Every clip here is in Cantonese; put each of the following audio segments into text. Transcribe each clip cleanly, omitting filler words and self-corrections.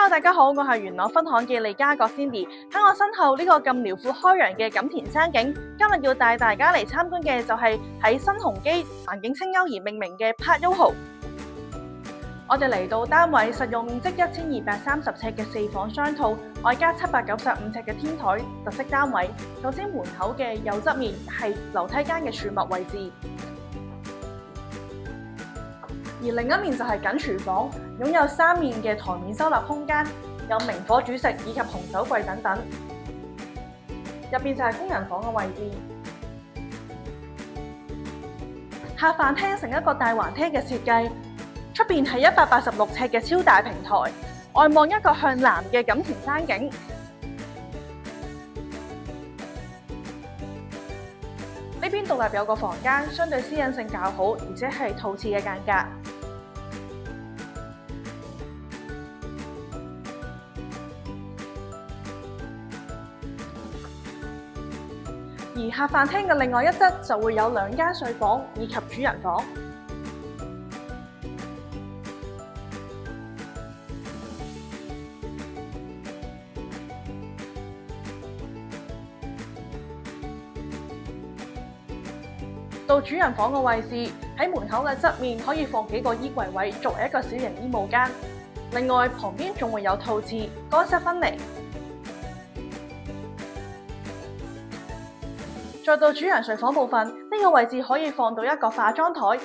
Hello， 大家好，我係元朗分行嘅利嘉閣 Cindy。喺我身後呢個咁遼闊開揚嘅錦田山景，今日要帶大家嚟參觀嘅就係喺新鴻基環境清幽而命名嘅 Park YOHO。我哋嚟到單位，實用面積1230尺嘅4房雙套，外加795尺嘅天台，特色單位。首先門口嘅右側面係樓梯間嘅樹木位置。而另一面就係緊廚房，擁有3面嘅台面收納空間，有明火煮食以及紅酒櫃等等。入邊就係工人房嘅位置。客飯廳成一個大橫廳嘅設計，出邊係186尺嘅超大平台，外望一個向南嘅錦田山景。呢邊獨立有個房間，相對私隱性較好，而且係套廁嘅間隔。而客飯廳嘅另外一側就會有2間睡房以及主人房。到主人房嘅位置，喺門口嘅側面可以放幾個衣櫃位，作為一個小型衣帽間。另外旁邊仲會有套廁，乾濕分離。再到主人睡房部分，呢個位置可以放到一個化妝台。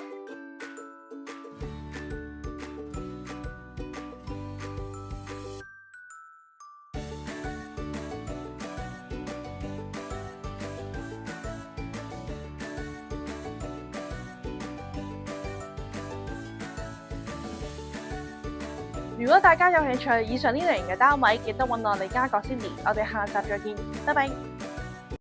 如果大家有興趣以上呢類型嘅單位，記得搵我利嘉閣 Cindy。我哋下集再見，拜拜。